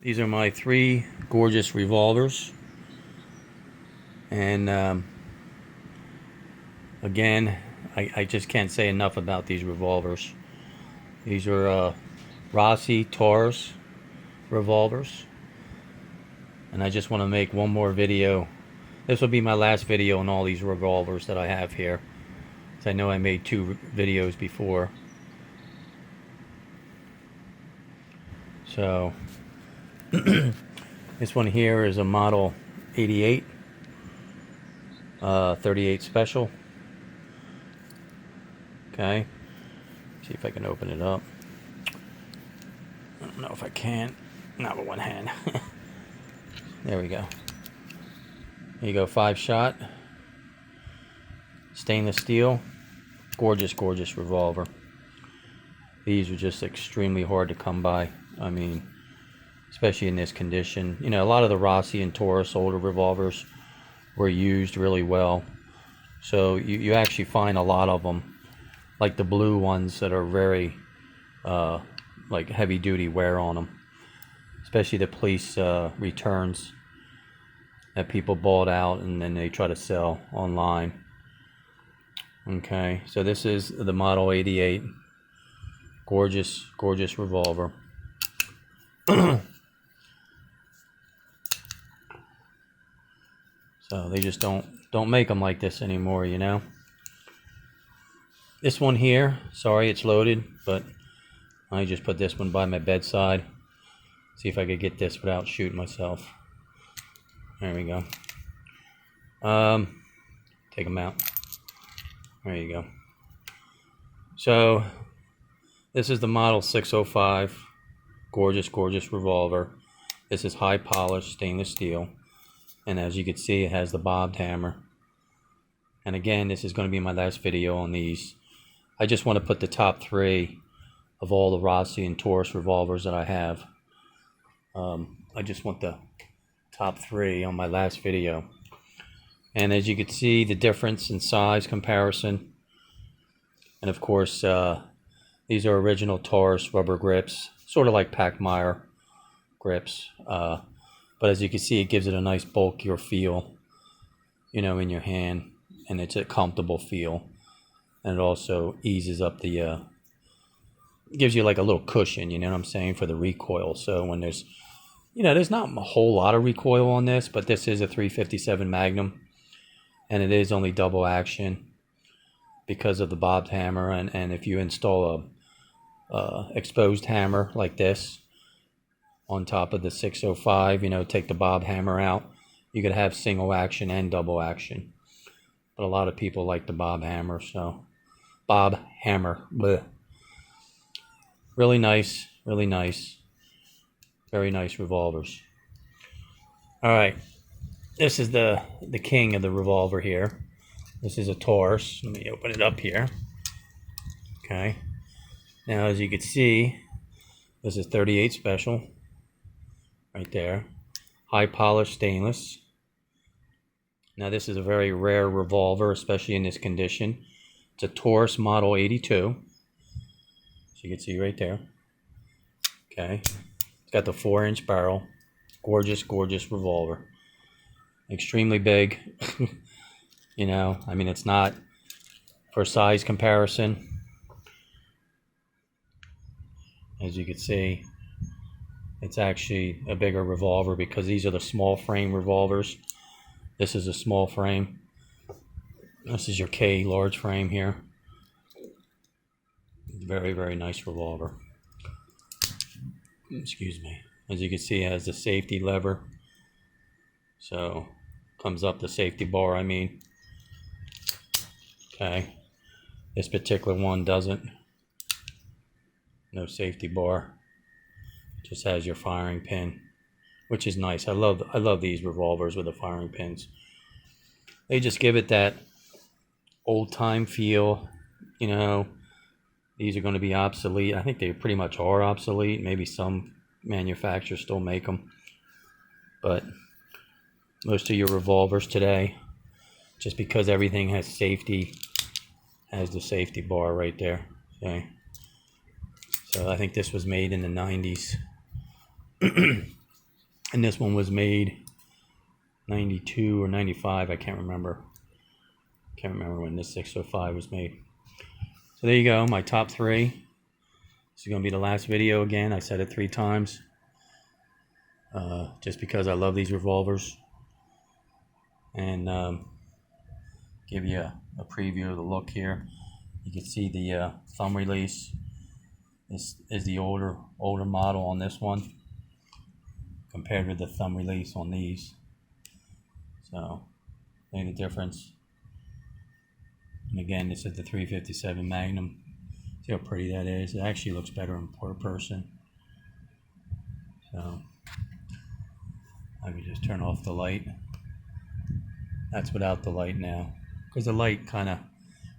These are my 3 gorgeous revolvers, and again, I just can't say enough about these revolvers. These are Rossi-Taurus Revolvers, and I just want to make one more video. This will be my last video on all these revolvers that I have here, because I know I made 2 videos before. So this one here is a Model 88 38 special. Okay, see if I can open it up. I don't know if I can, not with one hand. There we go. There you go, 5-shot stainless steel. Gorgeous, gorgeous revolver. These are just extremely hard to come by. I mean, especially in this condition. You know, a lot of the Rossi and Taurus older revolvers were used really well. So you actually find a lot of them, like the blue ones, that are very like heavy duty wear on them. Especially the police returns that people bought out and then they try to sell online. Okay, so this is the Model 88. Gorgeous, gorgeous revolver. So they just don't make them like this anymore, you know. This one here, sorry it's loaded, but I just put this one by my bedside. See if I could get this without shooting myself. There we go. Take them out. There you go. So this is the Model 605. Gorgeous, gorgeous revolver. This is high polished stainless steel. And as you can see, it has the bobbed hammer. And again, this is going to be my last video on these. I just want to put the top 3 of all the Rossi and Taurus revolvers that I have. I just want the top 3 on my last video. And as you can see, the difference in size comparison. And of course, these are original Taurus rubber grips, sort of like Pachmayr grips. But as you can see, it gives it a nice bulkier feel, you know, in your hand, and it's a comfortable feel. And it also eases up the, gives you like a little cushion, you know what I'm saying, for the recoil. So when there's, you know, there's not a whole lot of recoil on this, but this is a 357 Magnum, and it is only double action because of the bobbed hammer. And if you install a exposed hammer like this on top of the 605, you know, take the bob hammer out, you could have single action and double action. But a lot of people like the bob hammer, so bob hammer. Bleh. Really nice, really nice. Very nice revolvers. All right, this is the king of the revolver here. This is a Taurus. Let me open it up here. Okay. Now, as you can see, this is 38 special. Right there. High polished stainless. Now this is a very rare revolver, especially in this condition. It's a Taurus Model 82. So you can see right there. Okay. It's got the 4-inch barrel. Gorgeous, gorgeous revolver. Extremely big. You know, I mean, it's not, for size comparison, as you can see, it's actually a bigger revolver because these are the small frame revolvers. This is a small frame. This is your K large frame here. Very, very nice revolver. Excuse me. As you can see, it has the safety lever. So, comes up the safety bar, I mean. Okay. This particular one doesn't. No safety bar. Just has your firing pin, which is nice. I love these revolvers with the firing pins. They just give it that old time feel. You know, these are going to be obsolete. I think they pretty much are obsolete. Maybe some manufacturers still make them, but most of your revolvers today, just because everything has safety, has the safety bar right there. Okay. So I think this was made in the 90s. And this one was made 92 or 95, I can't remember. Can't remember when this 605 was made. So there you go, my top 3. This is going to be the last video again. I said it 3 times. Just because I love these revolvers. And give you a preview of the look here. You can see the thumb release. This is the older model on this one compared with the thumb release on these. So, see the difference. And again, this is the 357 Magnum. See how pretty that is? It actually looks better in person. So, I could just turn off the light. That's without the light now, because the light kind of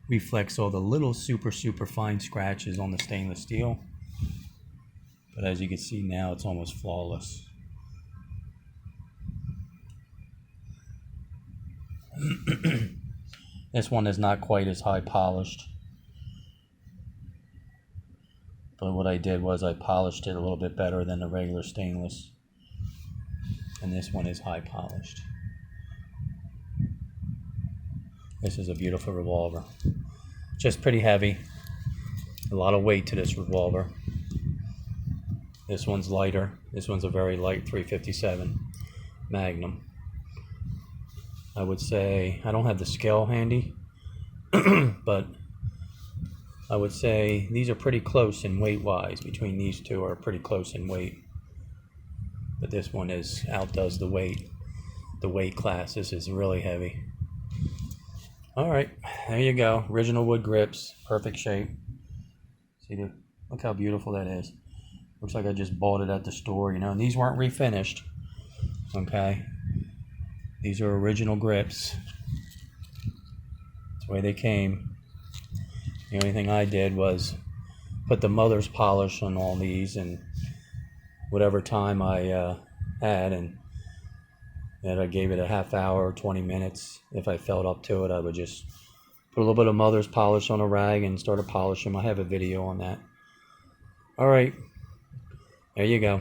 reflects all the little super fine scratches on the stainless steel. But as you can see now, it's almost flawless. This one is not quite as high polished, but what I did was I polished it a little bit better than the regular stainless, and this one is high polished. This is a beautiful revolver, just pretty heavy, a lot of weight to this revolver. This one's lighter. This one's a very light 357 Magnum. I would say, I don't have the scale handy, but I would say these are pretty close in weight wise. Between these two are pretty close in weight. But this one outdoes the weight class. This is really heavy. Alright, there you go. Original wood grips, perfect shape. Look how beautiful that is. Looks like I just bought it at the store, you know, and these weren't refinished. Okay. These are original grips. That's the way they came. The only thing I did was put the mother's polish on all these, and whatever time I had, and I gave it a half hour or 20 minutes. If I felt up to it, I would just put a little bit of mother's polish on a rag and start to polish them. I have a video on that. All right, there you go.